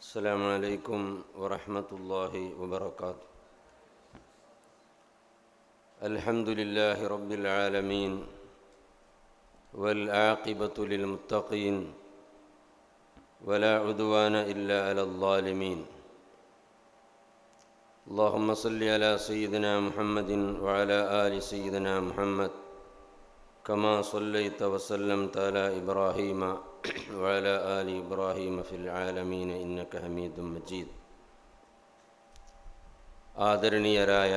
السلام عليكم ورحمة الله وبركاته. الحمد لله رب العالمين والعاقبة للمتقين ولا عدوان إلا على الظالمين. اللهم صل على سيدنا محمد وعلى آل سيدنا محمد كما صليت وسلمت على إبراهيم وعلى آل إبراهيم في العالمين إنك حميد مجيد. ആദരണീയരായ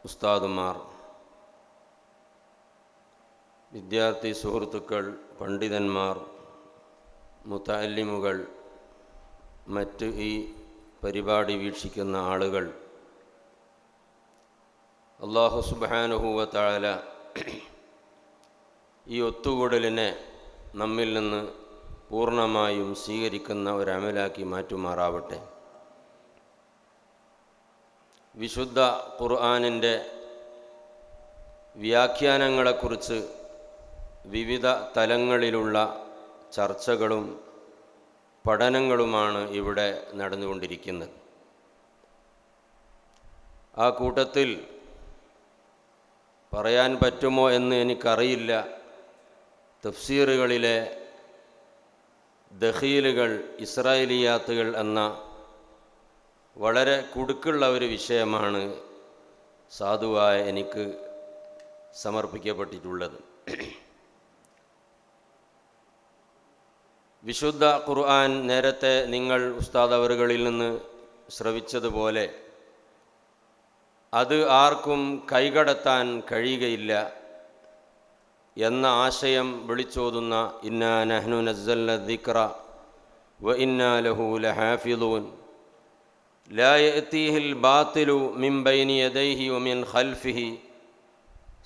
ഉസ്താദുമാർ, വിദ്യാർത്ഥി സുഹൃത്തുക്കൾ, പണ്ഡിതന്മാർ, മുതഅല്ലിമുകൾ, മറ്റ് ഈ പരിപാടി വീക്ഷിക്കുന്ന ആളുകൾ, അല്ലാഹു സുബ്ഹാനഹു വ തആല ഈ ഒത്തുകൂടലിനെ നമ്മിൽ നിന്ന് പൂർണ്ണമായും സ്വീകരിക്കുന്ന ഒരമലാക്കി മാറ്റുമാറാവട്ടെ. വിശുദ്ധ ഖുർആനിൻ്റെ വ്യാഖ്യാനങ്ങളെക്കുറിച്ച് വിവിധ തലങ്ങളിലുള്ള ചർച്ചകളും പഠനങ്ങളുമാണ് ഇവിടെ നടന്നുകൊണ്ടിരിക്കുന്നത്. ആ കൂട്ടത്തിൽ പറയാൻ പറ്റുമോ എന്ന് എനിക്കറിയില്ല, തഫ്സീറുകളിലെ ദഖീലുകൾ, ഇസ്രായേലിയാത്തുകൾ എന്ന വളരെ കുടുക്കുള്ള ഒരു വിഷയമാണ് സാധുവായ എനിക്ക് സമർപ്പിക്കപ്പെട്ടിട്ടുള്ളത്. വിശുദ്ധ ഖുർആൻ നേരത്തെ നിങ്ങൾ ഉസ്താദ് അവറുകളിൽ നിന്ന് ശ്രവിച്ചതുപോലെ അത് ആർക്കും കൈകടത്താൻ കഴിയുകയില്ല എന്ന ആശയം വിളിച്ചോതുന്ന ഇന്നാ നഹ്നു നസ്സൽന ദിക്റ വ ഇന്നാ ലഹു ലഹാഫിളൂൻ ലാ യഅതീഹിൽ ബാത്തിലു മിൻ ബൈനി യദൈഹി വ മിൻ ഖൽഫിഹി,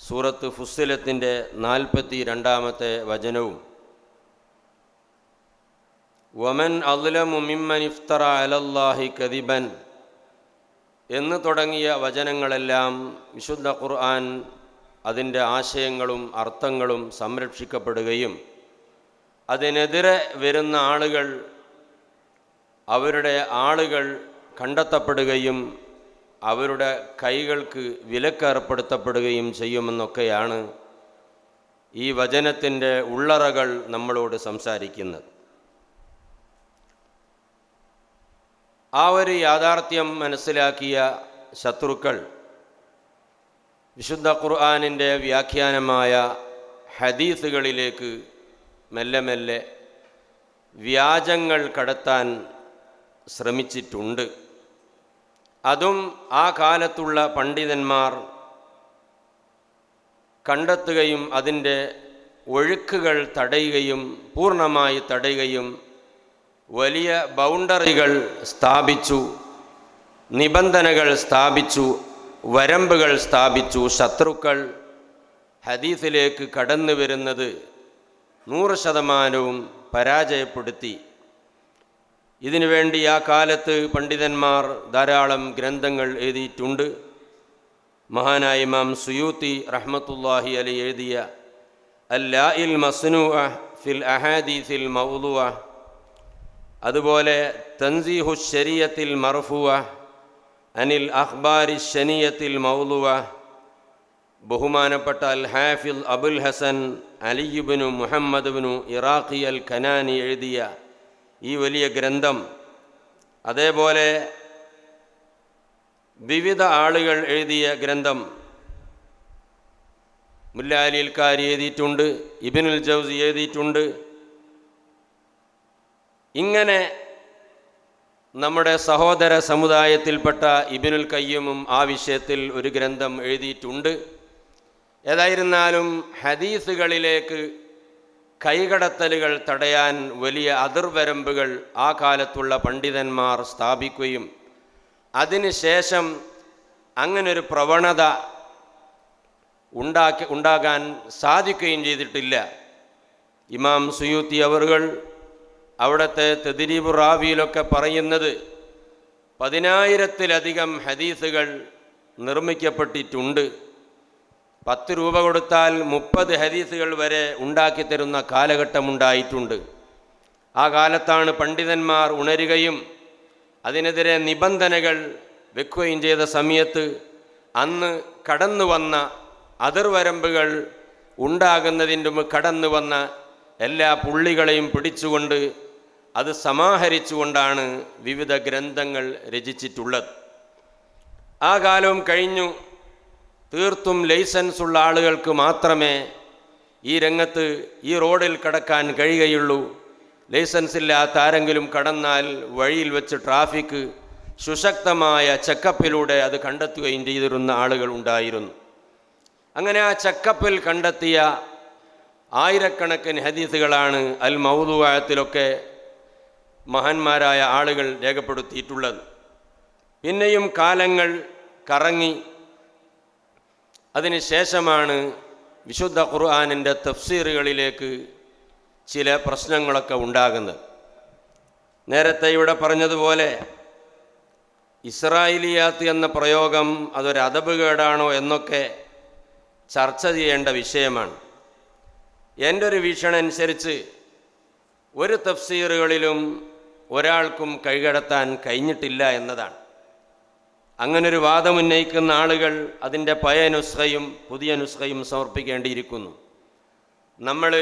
സൂറത്ത് ഫുസ്സിലത്തിൻ്റെ 42-ാമത്തെ വചനവും വമൻ അദ്ലമു മിമ്മൻ ഇഫ്തറ അലല്ലാഹി കദിബൻ എന്ന് തുടങ്ങിയ വചനങ്ങളെല്ലാം വിശുദ്ധ ഖുർആൻ അതിൻ്റെ ആശയങ്ങളും അർത്ഥങ്ങളും സംരക്ഷിക്കപ്പെടുകയും അതിനെതിരെ വരുന്ന അവരുടെ ആളുകൾ കണ്ടെത്തപ്പെടുകയും അവരുടെ കൈകൾക്ക് വിലക്കേർപ്പെടുത്തപ്പെടുകയും ചെയ്യുമെന്നൊക്കെയാണ് ഈ വചനത്തിൻ്റെ ഉള്ളറകൾ നമ്മളോട് സംസാരിക്കുന്നത്. ആ ഒരു യാഥാർത്ഥ്യം മനസ്സിലാക്കിയ ശത്രുക്കൾ വിശുദ്ധ ഖുർആനിൻ്റെ വ്യാഖ്യാനമായ ഹദീസുകളിലേക്ക് മെല്ലെ മെല്ലെ വ്യാജങ്ങൾ കടത്താൻ ശ്രമിച്ചിട്ടുണ്ട്. അതും ആ കാലത്തുള്ള പണ്ഡിതന്മാർ കണ്ടെത്തുകയും അതിൻ്റെ ഒഴുക്കുകൾ തടയുകയും പൂർണ്ണമായി തടയുകയും വലിയ ബൗണ്ടറികൾ സ്ഥാപിച്ചു, നിബന്ധനകൾ സ്ഥാപിച്ചു, വരമ്പുകൾ സ്ഥാപിച്ചു. ശത്രുക്കൾ ഹദീസിലേക്ക് കടന്നു വരുന്നത് 100% പരാജയപ്പെടുത്തി. ഇതിനുവേണ്ടി ആ കാലത്ത് പണ്ഡിതന്മാർ ധാരാളം ഗ്രന്ഥങ്ങൾ എഴുതിയിട്ടുണ്ട്. മഹാനായ ഇമാം സുയൂത്തി റഹ്മത്തുള്ളാഹി അലൈഹി എഴുതിയ അൽ-ലാഇൽ മസ്നൂഅ ഫിൽ അഹാദീസിൽ മൗദൂഅ, അതുപോലെ തൻസീഹു ശരീഅത്തിൽ മർഫൂഅ അനിൽ അഖ്ബാരി ശനിയത്തിൽ മൗദൂഅ, ബഹുമാനപ്പെട്ട അൽ ഹാഫിൽ അബുൽ ഹസൻ അലി ഇബ്നു മുഹമ്മദ് ഇബ്നു ഇറാഖി അൽ കനാനി എഴുതിയ ഈ വലിയ ഗ്രന്ഥം, അതേപോലെ വിവിധ ആളുകൾ എഴുതിയ ഗ്രന്ഥം മുല്ല അലി അൽക്കാരി എഴുതിയിട്ടുണ്ട്, ഇബ്നുൽ ജൗസി എഴുതിയിട്ടുണ്ട്. ഇങ്ങനെ നമ്മുടെ സഹോദര സമുദായത്തിൽപ്പെട്ട ഇബ്നുൽ ഖയ്യിമും ആ വിഷയത്തിൽ ഒരു ഗ്രന്ഥം എഴുതിയിട്ടുണ്ട്. ഏതായിരുന്നാലും ഹദീസുകളിലേക്ക് കൈകടത്തലുകൾ തടയാൻ വലിയ അതിർവരമ്പുകൾ ആ കാലത്തുള്ള പണ്ഡിതന്മാർ സ്ഥാപിക്കുകയും അതിനുശേഷം അങ്ങനൊരു പ്രവണത ഉണ്ടാകാൻ സാധിക്കുകയും ചെയ്തിട്ടില്ല. ഇമാം സുയൂത്തി അവറുകൾ അവിടുത്തെ തദ്രീബ് റാവിയിലൊക്കെ പറയുന്നത് 10,000-ത്തിലധികം ഹദീസുകൾ നിർമ്മിക്കപ്പെട്ടിട്ടുണ്ട്. 10 രൂപ കൊടുത്താൽ 30 ഹദീസുകൾ വരെ ഉണ്ടാക്കിത്തരുന്ന കാലഘട്ടമുണ്ടായിട്ടുണ്ട്. ആ കാലത്താണ് പണ്ഡിതന്മാർ ഉണരുകയും അതിനെതിരെ നിബന്ധനകൾ വെക്കുകയും ചെയ്ത സമയത്ത് അന്ന് കടന്നു വന്ന അതിർവരമ്പുകൾ ഉണ്ടാകുന്നതിൻ്റെ മുമ്പ് കടന്നു വന്ന എല്ലാ പുള്ളികളെയും പിടിച്ചുകൊണ്ട് അത് സമാഹരിച്ചുകൊണ്ടാണ് വിവിധ ഗ്രന്ഥങ്ങൾ രചിച്ചിട്ടുള്ളത്. ആ കാലവും കഴിഞ്ഞു. തീർത്തും ലൈസൻസ് ഉള്ള ആളുകൾക്ക് മാത്രമേ ഈ രംഗത്ത് ഈ റോഡിൽ കടക്കാൻ കഴിയുകയുള്ളൂ. ലൈസൻസ് ഇല്ലാത്ത ആരെങ്കിലും കടന്നാൽ വഴിയിൽ വെച്ച് ട്രാഫിക് സുശക്തമായ ചെക്കപ്പിലൂടെ അത് കണ്ടെത്തുകയും ചെയ്തിരുന്ന ആളുകൾ ഉണ്ടായിരുന്നു. അങ്ങനെ ആ ചെക്കപ്പിൽ കണ്ടെത്തിയ ആയിരക്കണക്കിന് ഹദീസുകളാണ് അൽ മൗദൂഅത്തിലൊക്കെ മഹാന്മാരായ ആളുകൾ രേഖപ്പെടുത്തിയിട്ടുള്ളത്. പിന്നെയും കാലങ്ങൾ കറങ്ങി അതിന് ശേഷമാണ് വിശുദ്ധ ഖുർആനിൻ്റെ തഫ്സീറുകളിലേക്ക് ചില പ്രശ്നങ്ങളൊക്കെ ഉണ്ടാകുന്നത്. നേരത്തെ ഇവിടെ പറഞ്ഞതുപോലെ ഇസ്രായേലിയാത്ത് എന്ന പ്രയോഗം അതൊരു അദബുകേടാണോ എന്നൊക്കെ ചർച്ച ചെയ്യേണ്ട വിഷയമാണ്. എൻ്റെ ഒരു വീക്ഷണം അനുസരിച്ച് ഒരു തഫ്സീറുകളിലും ഒരാൾക്കും കൈകടത്താൻ കഴിഞ്ഞിട്ടില്ല എന്നതാണ്. അങ്ങനൊരു വാദം ഉന്നയിക്കുന്ന ആളുകൾ അതിൻ്റെ പഴയ നുസ്ഖയും പുതിയ നുസ്ഖയും സമർപ്പിക്കേണ്ടിയിരിക്കുന്നു. നമ്മൾ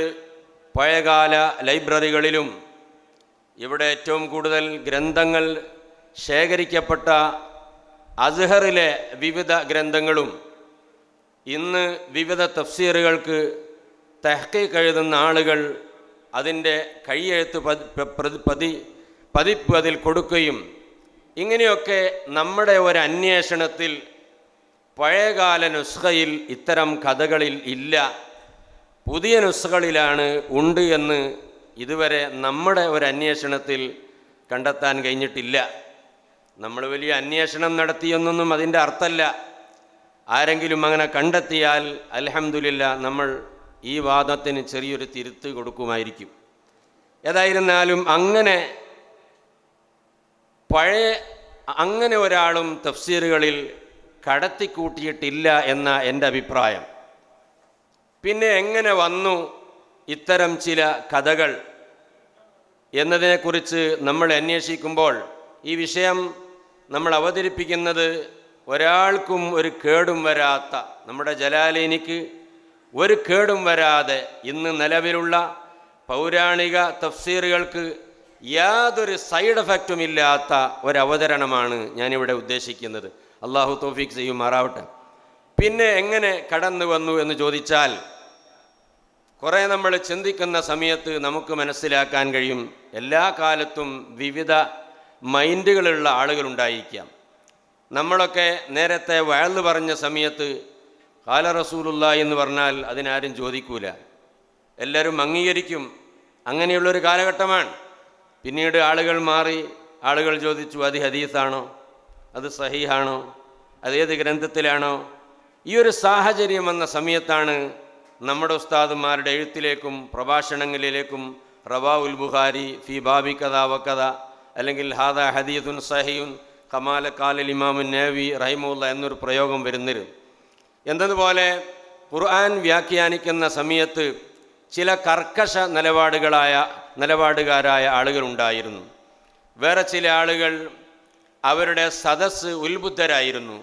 പഴയകാല ലൈബ്രറികളിലും ഇവിടെ ഏറ്റവും കൂടുതൽ ഗ്രന്ഥങ്ങൾ ശേഖരിക്കപ്പെട്ട അസ്ഹറിലെ വിവിധ ഗ്രന്ഥങ്ങളും ഇന്ന് വിവിധ തഫ്സീറുകൾക്ക് തഹ്ഖീഖ് എഴുതുന്ന ആളുകൾ അതിൻ്റെ കൈയെഴുത്ത് പതിപ്പ് അതിൽ കൊടുക്കുകയും ഇങ്ങനെയൊക്കെ നമ്മുടെ ഒരു അന്വേഷണത്തിൽ പഴയകാല നുസ്ഖയിൽ ഇത്തരം കഥകളിൽ ഇല്ല, പുതിയ നുസ്ഖകളിലാണ് ഉണ്ട് എന്ന് ഇതുവരെ നമ്മുടെ ഒരു അന്വേഷണത്തിൽ കണ്ടെത്താൻ കഴിഞ്ഞിട്ടില്ല. നമ്മൾ വലിയ അന്വേഷണം നടത്തിയെന്നൊന്നും അതിൻ്റെ അർത്ഥമല്ല. ആരെങ്കിലും അങ്ങനെ കണ്ടെത്തിയാൽ അൽഹംദുലില്ലാ നമ്മൾ ഈ വാദത്തിന് ചെറിയൊരു തിരുത്ത് കൊടുക്കുമായിരിക്കും. ഏതായിരുന്നാലും അങ്ങനെ ഒരാളും തഫ്സീറുകളിൽ കടത്തിക്കൂട്ടിയിട്ടില്ല എന്ന എൻ്റെ അഭിപ്രായം. പിന്നെ എങ്ങനെ വന്നു ഇത്തരം ചില കഥകൾ എന്നതിനെക്കുറിച്ച് നമ്മൾ അന്വേഷിക്കുമ്പോൾ ഈ വിഷയം നമ്മൾ അവതരിപ്പിക്കുന്നത് ഒരാൾക്കും ഒരു കേടും വരാത്ത, നമ്മുടെ ജലാലൈനിക്ക് ഒരു കേടും വരാതെ ഇന്ന് നിലവിലുള്ള പൗരാണിക തഫ്സീറുകൾക്ക് യാതൊരു സൈഡ് എഫക്റ്റും ഇല്ലാത്ത ഒരവതരണമാണ് ഞാനിവിടെ ഉദ്ദേശിക്കുന്നത്. അള്ളാഹു തൗഫീഖ് ചെയ്യുമാറാവട്ടെ. പിന്നെ എങ്ങനെ കടന്നു വന്നു എന്ന് ചോദിച്ചാൽ കുറേ നമ്മൾ ചിന്തിക്കുന്ന സമയത്ത് നമുക്ക് മനസ്സിലാക്കാൻ കഴിയും, എല്ലാ കാലത്തും വിവിധ മൈൻഡുകളുള്ള ആളുകളുണ്ടായിരിക്കാം. നമ്മളൊക്കെ നേരത്തെ വഅ്ള് പറഞ്ഞ സമയത്ത് ഖാല റസൂലുള്ളാഹി എന്ന് പറഞ്ഞാൽ അതിനാരും ചോദിക്കൂല, എല്ലാവരും അംഗീകരിക്കും. അങ്ങനെയുള്ളൊരു കാലഘട്ടമാണ്. പിന്നീട് ആളുകൾ മാറി, ആളുകൾ ചോദിച്ചു അത് ഹദീസാണോ, അത് സഹീഹാണോ, അതേത് ഗ്രന്ഥത്തിലാണോ. ഈ ഒരു സാഹചര്യം വന്ന സമയത്താണ് നമ്മുടെ ഉസ്താദുമാരുടെ എഴുത്തിലേക്കും പ്രഭാഷണങ്ങളിലേക്കും റവാഉൽ ബുഖാരി ഫി ബാബി കദാ വകദ, അല്ലെങ്കിൽ ഹാദാ ഹദീസുൻ സഹീഹുൻ കമാല ഖാലൽ ഇമാമുൻ നവവി റഹിമഹുല്ലാഹ് എന്നൊരു പ്രയോഗം വരുന്നത്. എന്നതുപോലെ ഖുർആൻ വ്യാഖ്യാനിക്കുന്ന സമയത്ത് ചില കർക്കശ നിലപാടുകാരായ ആളുകളുണ്ടായിരുന്നു. വേറെ ചില ആളുകൾ അവരുടെ സദസ്സ് ഉത്ബുദ്ധരായിരുന്നു.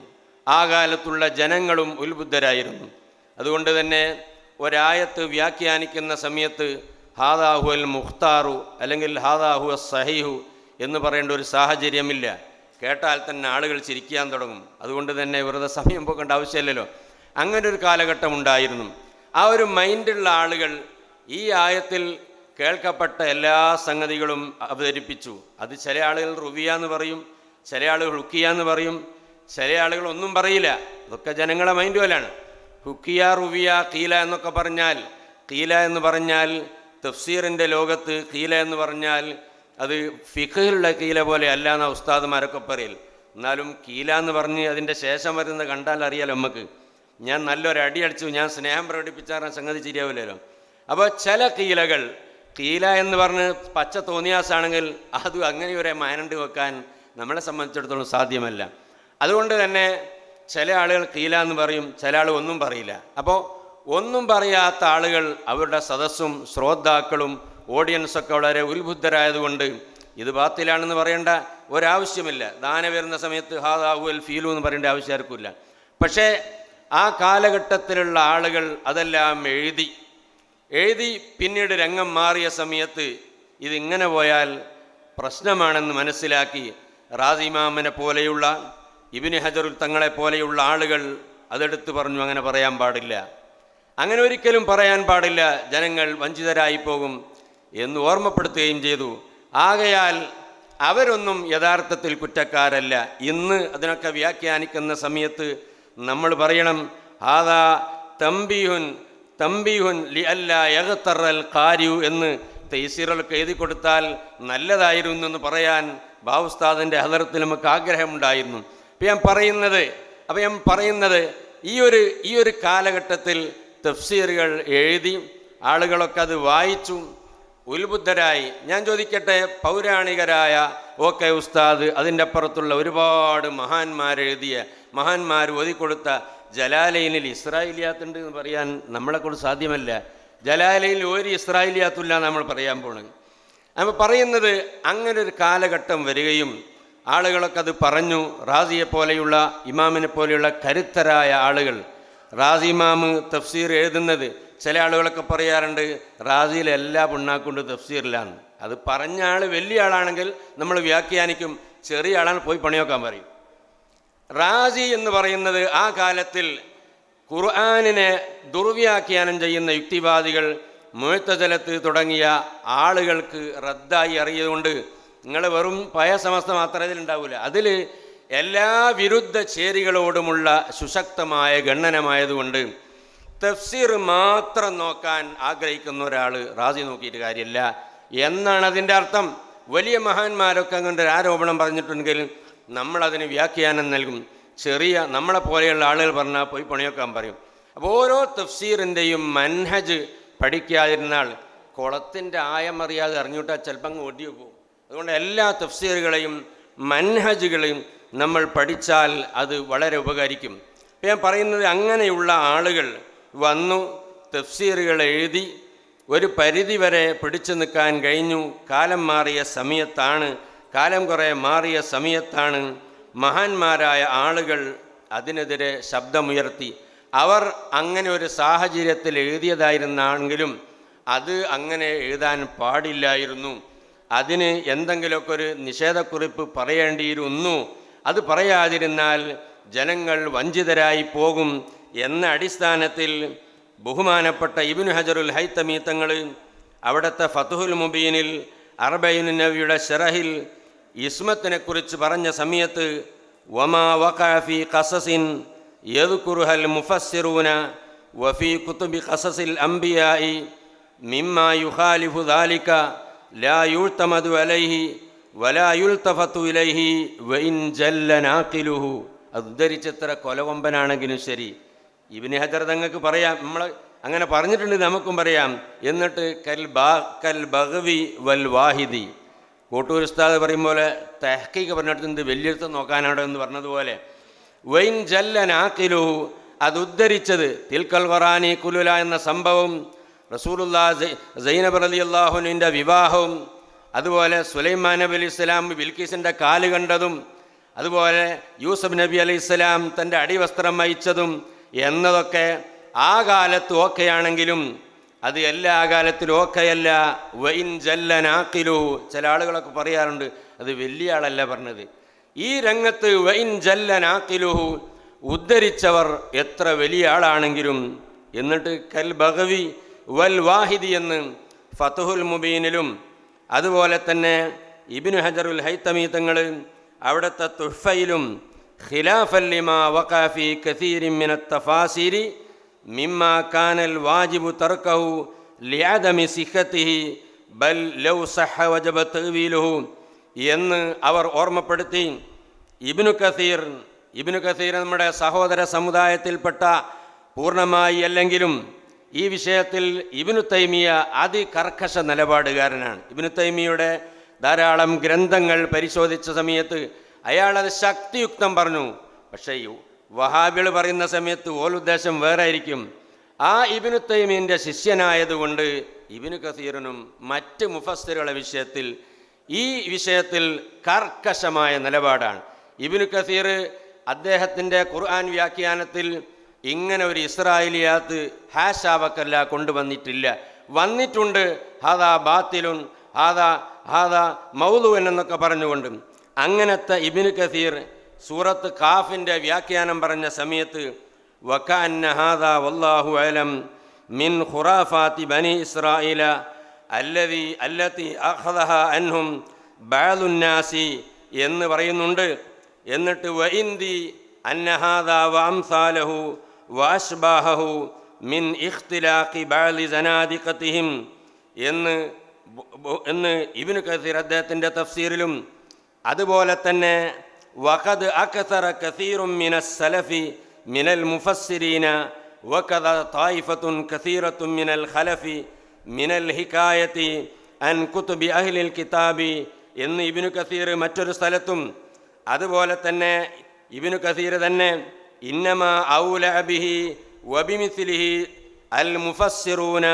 ആ കാലത്തുള്ള ജനങ്ങളും ഉത്ബുദ്ധരായിരുന്നു. അതുകൊണ്ട് തന്നെ ഒരായത്ത് വ്യാഖ്യാനിക്കുന്ന സമയത്ത് ഹാദാഹു അൽ മുഖ്താറു അല്ലെങ്കിൽ ഹാദാഹു അസ് സഹീഹു എന്ന് പറയേണ്ട ഒരു സാഹചര്യമില്ല. കേട്ടാൽ തന്നെ ആളുകൾ ചിരിക്കാൻ തുടങ്ങും. അതുകൊണ്ട് തന്നെ വെറുതെ സമയം പോക്കേണ്ട ആവശ്യമില്ലല്ലോ. അങ്ങനെ ഒരു കാലഘട്ടം ഉണ്ടായിരുന്നു. ആ ഒരു മൈൻഡുള്ള ആളുകൾ ഈ ആയത്തിൽ കേൾക്കപ്പെട്ട എല്ലാ സംഗതികളും അവതരിപ്പിച്ചു. അത് ചില ആളുകൾ റുവിയ എന്ന് പറയും, ചില ആളുകൾ ഹുക്കിയ എന്ന് പറയും, ചില ആളുകൾ ഒന്നും പറയില്ല. അതൊക്കെ ജനങ്ങളെ മൈൻഡ് പോലെയാണ്. ഹുക്കിയ, റുവിയ, ഖീല എന്നൊക്കെ പറഞ്ഞാൽ, ഖീല എന്ന് പറഞ്ഞാൽ തഫ്സീറിൻ്റെ ലോകത്ത് ഖീല എന്ന് പറഞ്ഞാൽ അത് ഫിഖ്ഹിലുള്ള ഖീല പോലെ അല്ല എന്നാണ് ഉസ്താദുമാരൊക്കെ പറയൽ. എന്നാലും ഖീല എന്ന് പറഞ്ഞ് അതിൻ്റെ ശേഷം വരുന്നത് കണ്ടാൽ അറിയാലോ നമുക്ക്. ഞാൻ നല്ലൊരു അടി അടിച്ചു, ഞാൻ സ്നേഹം പ്രകടിപ്പിച്ചാൽ സംഗതി ശരിയാവില്ലല്ലോ. അപ്പോൾ ചില ഖീലകൾ, ഖീല എന്ന് പറഞ്ഞ് പച്ച തോന്നിയാസാണെങ്കിൽ അത് അങ്ങനെ ഒരു മൈനണ്ട് വെക്കാൻ നമ്മളെ സംബന്ധിച്ചിടത്തോളം സാധ്യമല്ല. അതുകൊണ്ട് തന്നെ ചില ആളുകൾ ഖീല എന്ന് പറയും, ചില ആൾ ഒന്നും പറയില്ല. അപ്പോൾ ഒന്നും പറയാത്ത ആളുകൾ അവരുടെ സദസ്സും ശ്രോതാക്കളും ഓഡിയൻസൊക്കെ വളരെ ഉത്ബുദ്ധരായതുകൊണ്ട് ഇത് ബാത്തിലാണെന്ന് പറയേണ്ട ഒരാവശ്യമില്ല. ദാനം വരുന്ന സമയത്ത് ഹാദാഹുൽ ഫീലു എന്ന് പറയേണ്ട ആവശ്യം ആർക്കുമില്ല. പക്ഷേ ആ കാലഘട്ടത്തിലുള്ള ആളുകൾ അതെല്ലാം എഴുതി പിന്നീട് രംഗം മാറിയ സമയത്ത് ഇതിങ്ങനെ പോയാൽ പ്രശ്നമാണെന്ന് മനസ്സിലാക്കി റാസി ഇമാമിനെ പോലെയുള്ള ഇബ്നു ഹജറുൽ തങ്ങളെ പോലെയുള്ള ആളുകൾ അതെടുത്ത് പറഞ്ഞു, അങ്ങനെ പറയാൻ പാടില്ല, അങ്ങനെ ഒരിക്കലും പറയാൻ പാടില്ല, ജനങ്ങൾ വഞ്ചിതരായി പോകും എന്ന് ഓർമ്മപ്പെടുത്തുകയും ചെയ്തു. ആകയാൽ അവരൊന്നും യഥാർത്ഥത്തിൽ കുറ്റക്കാരല്ല. ഇന്ന് അതിനൊക്കെ വ്യാഖ്യാനിക്കുന്ന സമയത്ത് നമ്മൾ പറയണം ഹാദാ തംബീഹുൻ ലി അല്ലാ യഗ്തറൽ ഖാരിഉ എന്ന് തൈസീറൊക്കെ എഴുതി കൊടുത്താൽ നല്ലതായിരുന്നു എന്ന് പറയാൻ ബാവുസ്താദിൻ്റെ ഹദറത്തിൽ നമുക്ക് ആഗ്രഹമുണ്ടായിരുന്നു. അപ്പം ഞാൻ പറയുന്നത് ഈ ഒരു കാലഘട്ടത്തിൽ തഫ്സീറുകൾ എഴുതി ആളുകളൊക്കെ അത് വായിച്ചു ഉത്ബുദ്ധരായി. ഞാൻ ചോദിക്കട്ടെ, പൗരാണികരായ ഓക്കെ ഉസ്താദ് അതിൻ്റെ അപ്പുറത്തുള്ള ഒരുപാട് മഹാന്മാർ ഓതിക്കൊടുത്ത ജലാലൈനിൽ ഇസ്രായേലിയാത്തുണ്ട് എന്ന് പറയാൻ നമ്മളെക്കൊണ്ട് സാധ്യമല്ല. ജലാലയിൽ ഒരു ഇസ്രായേലിയാത്തില്ല നമ്മൾ പറയാൻ പോണത്. അപ്പോൾ പറയുന്നത് അങ്ങനെ ഒരു കാലഘട്ടം വരികയും ആളുകളൊക്കെ അത് പറഞ്ഞു. റാസിയെ പോലെയുള്ള ഇമാമിനെ പോലെയുള്ള കരുത്തരായ ആളുകൾ, റാസി ഇമാമ് തഫ്സീർ എഴുതുന്നത് ചില ആളുകളൊക്കെ പറയാറുണ്ട് റാസിയിൽ എല്ലാ പുണ്ണാക്കൊണ്ട് തഫ്സീറിലാണ്. അത് പറഞ്ഞ ആൾ വലിയ ആളാണെങ്കിൽ നമ്മൾ വ്യാഖ്യാനിക്കും, ചെറിയ ആളാണ് പോയി പണിയൊക്കാൻ പറയും. റാസി എന്ന് പറയുന്നത് ആ കാലത്തിൽ ഖുർആനിനെ ദുർവ്യാഖ്യാനം ചെയ്യുന്ന യുക്തിവാദികൾ, മുഅ്തസിലത്ത് തുടങ്ങിയ ആളുകൾക്ക് റദ്ദായി അറിയതുകൊണ്ട് നിങ്ങൾ വെറും പയ സമസ്ത മാത്രമേ ഇതിലുണ്ടാവില്ല, അതിൽ എല്ലാ വിരുദ്ധ ചേരികളോടുമുള്ള സുശക്തമായ ഗണ്ണനമായതുകൊണ്ട് തഫ്സീർ മാത്രം നോക്കാൻ ആഗ്രഹിക്കുന്ന ഒരാൾ റാസി നോക്കിയിട്ട് കാര്യമില്ല എന്നാണ് അതിൻ്റെ അർത്ഥം. വലിയ മഹാന്മാരൊക്കെ അങ്ങനെ ഒരു ആരോപണം പറഞ്ഞിട്ടുണ്ടെങ്കിൽ നമ്മളതിന് വ്യാഖ്യാനം നൽകും. ചെറിയ നമ്മളെ പോലെയുള്ള ആളുകൾ പറഞ്ഞാൽ പോയി പണിയൊക്കാൻ പറയും. അപ്പോൾ ഓരോ തഫ്സീറിൻ്റെയും മൻഹജ് പഠിക്കാതിരുന്നാൽ കുളത്തിൻ്റെ ആയം അറിയാതെ അറിഞ്ഞുവിട്ടാൽ ചിലപ്പോൾ അങ്ങ് ഒടിഞ്ഞു പോകും. അതുകൊണ്ട് എല്ലാ തഫ്സീറുകളെയും മൻഹജുകളെയും നമ്മൾ പഠിച്ചാൽ അത് വളരെ ഉപകരിക്കും. ഇപ്പം ഞാൻ പറയുന്നത് അങ്ങനെയുള്ള ആളുകൾ വന്നു തഫ്സീറുകൾ എഴുതി ഒരു പരിധി വരെ പിടിച്ചു നിൽക്കാൻ കഴിഞ്ഞു. കാലം കുറേ മാറിയ സമയത്താണ് മഹാന്മാരായ ആളുകൾ അതിനെതിരെ ശബ്ദമുയർത്തി. അവർ അങ്ങനെ ഒരു സാഹചര്യത്തിൽ എഴുതിയതായിരുന്നെങ്കിലും അത് അങ്ങനെ എഴുതാൻ പാടില്ലായിരുന്നു. അതിന് എന്തെങ്കിലുമൊക്കെ ഒരു നിഷേധക്കുറിപ്പ് പറയേണ്ടിയിരുന്നു. അത് പറയാതിരുന്നാൽ ജനങ്ങൾ വഞ്ചിതരായി പോകും എന്ന അടിസ്ഥാനത്തിൽ ബഹുമാനപ്പെട്ട ഇബ്നു ഹജറുൽ ഹൈതമി തങ്ങൾ അവിടുത്തെ ഫതുഹുൽ മുബീനിൽ അർബഈൻ നവവിയുടെ ശറഹിൽ ഇസ്മത്തിനെക്കുറിച്ച് പറഞ്ഞ സമയത്ത് വമാ വഖഅ ഫീ ഖസസിൻ യദ്കുറുഹൽ മുഫസ്സിറൂന വഫീ കുതുബി ഖസസിൽ അംബിയാഇ മിമ്മാ യുഖാലിഫു ദാലിക ലാ യുഅ്തമദു അലൈഹി വലാ യുൽതഫതു ഇലൈഹി വഇൻ ജല്ല നാഖിലുഹു. അത് ഉദ്ധരിച്ചെത്ര കൊലകൊമ്പനാണെങ്കിലും ശരി, ഇബ്നു ഹജർ തങ്ങൾക്ക് പറയാം, നമ്മൾ അങ്ങനെ പറഞ്ഞിട്ടുണ്ട് നമുക്കും പറയാം. എന്നിട്ട് കൽ ബഗ്വി വൽ വാഹിദി, കോട്ടൂർ ഉസ്താദ് പറയും പോലെ തഹ്ഖീഖ് പറഞ്ഞിടത്ത് വലിയെടുത്ത് നോക്കാനാണോ എന്ന് പറഞ്ഞതുപോലെ വൈൻ ജല്ല നാഖിലുഹു, അത് ഉദ്ധരിച്ചത് തിൽക്കൽ ഖറാനി കുലുല എന്ന സംഭവം, റസൂലുള്ളാഹി സൈനബ് റളിയല്ലാഹു അൻഹയുടെ വിവാഹവും, അതുപോലെ സുലൈമാൻ നബി അലൈഹി സ്വലാം ബിൽക്കീസിൻ്റെ കാല് കണ്ടതും, അതുപോലെ യൂസഫ് നബി അലൈഹി സ്വലാം തൻ്റെ അടിവസ്ത്രം അയച്ചതും എന്നതൊക്കെ ആ കാലത്ത് ഓക്കെയാണെങ്കിലും അത് എല്ലാ കാലത്തിലും ഓക്കെയല്ല. വൈൻ ജല്ല നാഖിലുഹു, ചില ആളുകളൊക്കെ പറയാറുണ്ട് അത് വലിയ ആളല്ല പറഞ്ഞത്. ഈ രംഗത്ത് വൈൻ ജല്ല നാഖിലുഹു ഉദ്ധരിച്ചവർ എത്ര വലിയ ആളാണെങ്കിലും, എന്നിട്ട് കൽ ബഗ്വി വൽ വാഹിദി എന്ന് ഫതുഹുൽ മുബീനിലും അതുപോലെ തന്നെ ഇബ്നു ഹജറുൽ ഹൈതമി തങ്ങൾ അവിടുത്തെ തുഹ്ഫയിലും ഖിലാഫൻ ലിമാ വഖഅ ഫീ കസീരിൻ മിനത്ത് തഫാസീരി മിമ്മാ കാനൽ വാജിബു തർക്കഹു ലിഅദമി സിഹ്ഹതിഹി ബൽ ലൗ സഹ വജബ തഅ്വീലുഹു എന്ന് അവർ ഓർമ്മപ്പെടുത്തി. ഇബ്നു കസീർ നമ്മുടെ സഹോദര സമുദായത്തിൽപ്പെട്ട പൂർണ്ണമായി അല്ലെങ്കിലും ഈ വിഷയത്തിൽ ഇബ്നു തൈമിയ അതികർക്കശ നിലപാടുകാരനാണ്. ഇബ്നു തൈമിയുടെ ധാരാളം ഗ്രന്ഥങ്ങൾ പരിശോധിച്ച സമയത്ത് അയാളത് ശക്തിയുക്തം പറഞ്ഞു. പക്ഷേ വഹാബികൾ പറയുന്ന സമയത്ത് ഓലുദ്ദേശം വേറെ ആയിരിക്കും. ആ ഇബ്നു തൈമിൻ്റെ ശിഷ്യനായതുകൊണ്ട് ഇബ്നു കസീറിനും മറ്റ് മുഫസ്സിറുകളുടെ വിഷയത്തിൽ ഈ വിഷയത്തിൽ കർക്കശമായ നിലപാടാണ്. ഇബ്നു കസീർ അദ്ദേഹത്തിൻ്റെ ഖുർആൻ വ്യാഖ്യാനത്തിൽ ഇങ്ങനെ ഒരു ഇസ്രായേലിയാത്ത് ഹാഷാവക്കല്ല കൊണ്ടുവന്നിട്ടില്ല. വന്നിട്ടുണ്ട് ഹാദാ ബാത്തിലുൻ ഹാദാ മൗദൂഅൻ എന്നൊക്കെ പറഞ്ഞുകൊണ്ട്. അങ്ങനത്തെ ഇബ്നു കസീർ സൂറത്ത് കാഫിൻ്റെ വ്യാഖ്യാനം പറഞ്ഞ സമയത്ത് വകഅന്ന ഹാദാ വല്ലാഹു അലം മിൻ ഖുറാഫാത്തി ബനി ഇസ്രായീല അല്ലതി അഖദഹ അൻഹും ബഅദുന്നാസി എന്ന് പറയുന്നുണ്ട്. എന്നിട്ട് വഇന്ദി അന്ന ഹാദാ വഅംസാലഹു വഅശ്ബാഹഹു മിൻ ഇഖ്തിലാഖി ബഅദി സനാദിഖതിഹിം എന്ന് ഇബ്നു കസീർ അദ്ദേഹത്തിൻ്റെ തഫ്സീറിലും, അതുപോലെ തന്നെ വഖദ് അക്സറ കസീറും മിനസ് സലഫി മിനൽ മുഫസ്സിരീന വകദ തായിഫത്തുൻ കസീറത്തുൻ മിനൽ ഖലഫി മിനൽ ഹികായത്തി അൻ കുതുബി അഹ്ലിൽ കിതാബി എന്ന് ഇബ്നു കസീർ മറ്റൊരു സ്ഥലത്തും, അതുപോലെ തന്നെ ഇബ്നു കസീർ തന്നെ ഇന്നമാ ഔലഅ ബിഹി വബിമിസ്ലിഹി അൽ മുഫസ്സിറൂന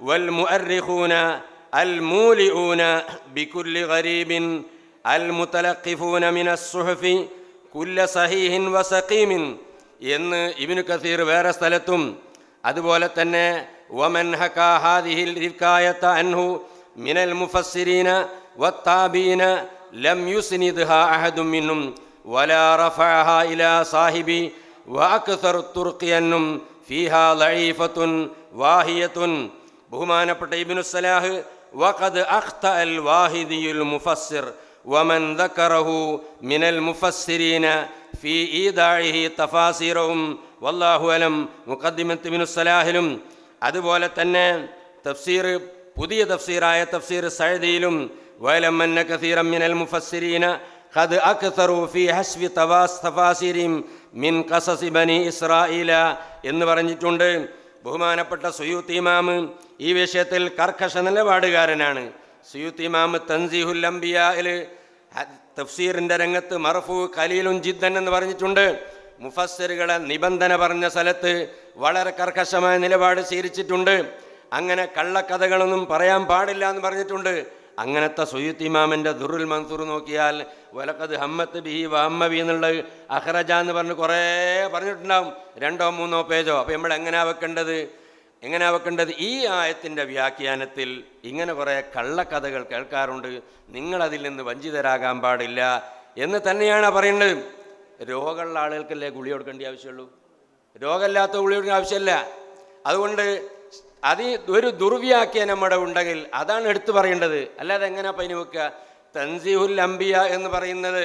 വൽ മുഅർരിഖൂന അൽ മൂലിഊന ബികുല്ലി ഗരീബിൻ അൽ മുതലഖിഫൂന മിനസ് സുഹഫി കുല്ല സഹീഹിൻ വസഖീമിൻ എന്ന് ഇബ്നു കസീർ വേറെ സ്ഥലത്തും, അതുപോലെ തന്നെ വമൻ ഹകാ ഹാദിഹിൽ ഹികായത അൻഹു മിനൽ മുഫസ്സിരീന വത്താബീന ലം യുസ്നിദ്ഹാ അഹദും മിൻഹും വലാ റഫഅഹാ ഇലാ സാഹിബി വഅക്സറു തുർഖി അന്നും ഫീഹാ ലഈഫത്തുൻ വാഹിയത്തുൻ. ബഹുമാനപ്പെട്ട ഇബ്നു സലാഹ് വഖദ് അഖ്ത അൽ വാഹിദിയുൽ മുഫസ്സിർ വമൻ ദക്കറഹു മിനൽ മുഫസ്സിരീന ഫീ ഈദാഇഹി തഫാസീറഹും വല്ലാഹു അലം മുഖദ്ദിമത്ത് ഇബ്നു സലാഹിലും, അതുപോലെ തന്നെ തഫ്സീർ പുതിയ തഫ്സീറായ തഫ്സീർ സഅദിയിലും വഅലം അന്ന കസീറൻ മിനൽ മുഫസ്സിരീന ഖദ് അക്സറു ഫീ ഹസ്ബി തഫാസീരിഹിം മിൻ ഖസസി ബനി ഇസ്രായീല എന്ന് പറഞ്ഞിട്ടുണ്ട്. ബഹുമാനപ്പെട്ട സുയൂത്തി ഇമാം ഈ വിഷയത്തിൽ കർക്കശ നിലപാടുകാരനാണ്. സുയൂത്തി ഇമാം തൻസീഹുൽ അംബിയായിൽ തഫ്സീറിൻ്റെ രംഗത്ത് മർഫൂ ഖലീലുൻ ജിദ്ദൻ എന്ന് പറഞ്ഞിട്ടുണ്ട്. മുഫസ്സിറുകളെ നിബന്ധന പറഞ്ഞ സ്ഥലത്ത് വളരെ കർക്കശമായ നിലപാട് സ്വീകരിച്ചിട്ടുണ്ട്. അങ്ങനെ കള്ളക്കഥകളൊന്നും പറയാൻ പാടില്ല എന്ന് പറഞ്ഞിട്ടുണ്ട്. അങ്ങനത്തെ സുയൂത്തി ഇമാമിൻ്റെ ദുറുൽ മൻസൂർ നോക്കിയാൽ വലഖദ് ഹമ്മത്ത് ബിഹി വഹമ്മ ബി എന്നുള്ളത് അഖ്റജ എന്ന് പറഞ്ഞ് കുറേ പറഞ്ഞിട്ടുണ്ടാവും, 2 or 3 പേജോ. അപ്പോൾ നമ്മൾ എങ്ങനെയാ വെക്കേണ്ടത്? ഈ ആയത്തിൻ്റെ വ്യാഖ്യാനത്തിൽ ഇങ്ങനെ കുറേ കള്ളക്കഥകൾ കേൾക്കാറുണ്ട്, നിങ്ങളതിൽ നിന്ന് വഞ്ചിതരാകാൻ പാടില്ല എന്ന് തന്നെയാണ് പറയുന്നത്. രോഗമുള്ള ആളുകൾക്കല്ലേ ഗുളിക കൊടുക്കേണ്ട ആവശ്യമുള്ളൂ, രോഗമില്ലാത്ത ഗുളിക കൊടുക്കേണ്ട ആവശ്യമില്ല. അതുകൊണ്ട് ഒരു ദുർവ്യാഖ്യാനം നമ്മുടെ ഉണ്ടെങ്കിൽ അതാണ് എടുത്തു പറയേണ്ടത്, അല്ലാതെ എങ്ങനെ പനി വെക്കുക? തൻസീഹുൽ അംബിയ എന്ന് പറയുന്നത്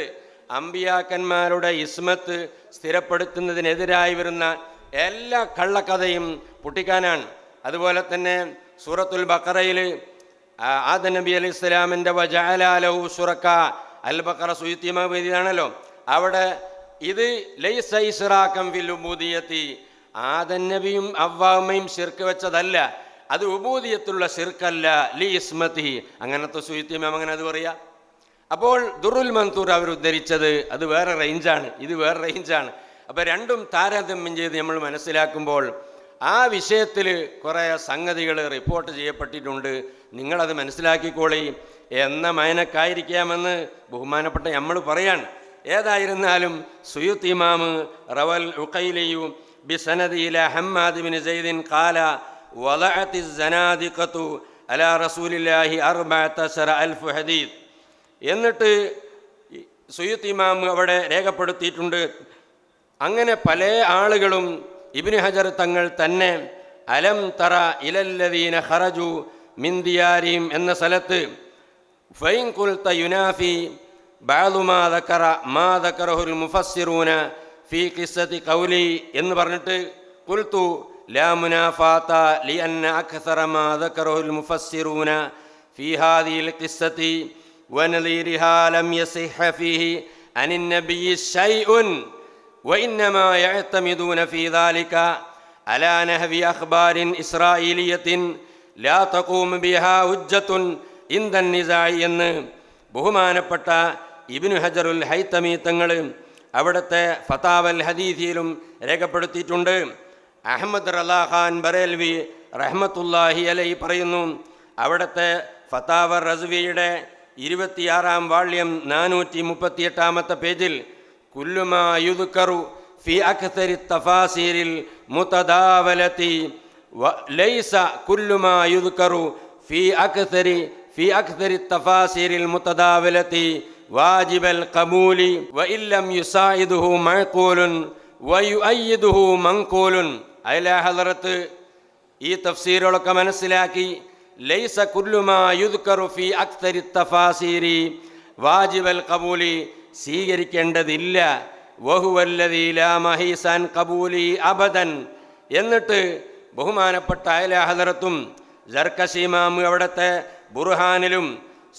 അംബിയാക്കന്മാരുടെ ഇസ്മത്ത് സ്ഥിരപ്പെടുത്തുന്നതിനെതിരായി വരുന്ന എല്ലാ കള്ളക്കഥയും പൊട്ടിക്കാനാണ്. അതുപോലെ തന്നെ സൂറത്തുൽ ബഖറയിൽ ആദം നബി അലൈഹി സ്വലാമിൻ്റെ വജഅല ലഹു ശുറക അൽ ബഖറ സുയുത്തിമാണല്ലോ, അവിടെ ഇത് ലൈസ ഇസ്റാകം ഫിൽ ഉബൂദിയത്തി, ആദം നബിയും അവ്വാമയും ശിർക്ക് വെച്ചതല്ല, അത് ഉബൂദിയത്തുള്ള ശിർക്കല്ല, ലി ഇസ്മത്തി. അങ്ങനത്തെ സുയുത്തിമാം അങ്ങനെ അത് പറയാ. അപ്പോൾ ദുറുൽ മൻസൂർ അവർ ഉദ്ധരിച്ചത് അത് വേറെ റേഞ്ചാണ്, ഇത് വേറെ റേഞ്ചാണ്. അപ്പോൾ രണ്ടും താരതമ്യം ചെയ്ത് നമ്മൾ മനസ്സിലാക്കുമ്പോൾ ആ വിഷയത്തിൽ കുറേ സംഗതികൾ റിപ്പോർട്ട് ചെയ്യപ്പെട്ടിട്ടുണ്ട്, നിങ്ങളത് മനസ്സിലാക്കിക്കോളി എന്ന മയനക്കായിരിക്കാമെന്ന് ബഹുമാനപ്പെട്ട നമ്മൾ പറയാണ്. ഏതായിരുന്നാലും സുയൂത്തി ഇമാം റവൽ ഉഖൈലിയു ബിസനദി ഇലാ ഹമ്മാദ് ബിൻ സൈദിൻ ഖാല വലഅത്തി സനാദിഖതു അലാ റസൂലില്ലാഹി 14,000 ഹദീസ് എന്നിട്ട് സുയൂത്തി ഇമാം അവിടെ രേഖപ്പെടുത്തിയിട്ടുണ്ട്. അങ്ങനെ പല ആളുകളും ഇബ്നു ഹജർ തങ്ങൾ തന്നെ അലം തറ ഇലല്ലദീന ഖറജു മിൻ ദിയാരിഹിം എന്ന സ്ഥലത്ത് ഫൈൻ ഖുൽത യുനാഫി ബഅദു മാ ദക്കറഹുൽ മുഫസ്സിറൂന ഫീ ഖിസ്സതി ഖൗലി എന്ന് പറഞ്ഞിട്ട് ഖുൽതു ലാ മുനാഫാത ലിഅന്ന അക്സറ മാ ദക്കറഹുൽ മുഫസ്സിറൂന ഫീ ഹാദിഹിൽ ഖിസ്സതി വനദീരിഹാ ലം യസിഹ ഫീഹി അനിൻ നബിയ്യി ശൈഉൻ وإنما يعتمدون في ذلك على نحو أخبار إسرائيلية لا تقوم بها حجة عند النزاع എന്ന് ബഹുമാനപ്പെട്ട ഇബ്നു ഹജറുൽ ഹൈതമി തങ്ങൾ അവിടുത്തെ ഫതാവൽ ഹദീസിലും രേഖപ്പെടുത്തിയിട്ടുണ്ട്. അഹമ്മദ് റളാ ഖാൻ ബറേൽവി റഹ്മത്തുള്ളാഹി അലൈഹി പറയുന്നു, അവിടുത്തെ ഫതാവ റസ്വിയുടെ 26-ാം വാള്യം 438-ാമത്തെ പേജിൽ കുല്ലുമാ യുദ്കറു ഫി അക്തരി തഫാസീരിൽ മുതദാവലതി ലൈസ കുല്ലുമാ യുദ്കറു ഫി അക്തരി തഫാസീരിൽ മുതദാവലതി വാജിബൽ ഖബൂലി വഇല്ലം യുസായിദുഹു മഅഖൂലുൻ വയുഅയ്യിദുഹു മൻഖൂലുൻ. അയലാ ഹളറത്ത് ഈ തഫ്സീറുകളൊക്കെ മനസ്സിലാക്കി ലൈസ കുല്ലുമാ യുദ്കറു ഫി അക്തരി തഫാസീരി വാജിബൽ ഖബൂലി സ്വീകരിക്കേണ്ടതില്ല. വഹുവല്ലദീ ലാ മഹീസാൻ ഖബൂലി അബദൻ. എന്നിട്ട് ബഹുമാനപ്പെട്ട അയലാ ഹളറത്തും സർകശി ഇമാം അവിടുത്തെ ബുർഹാനിലും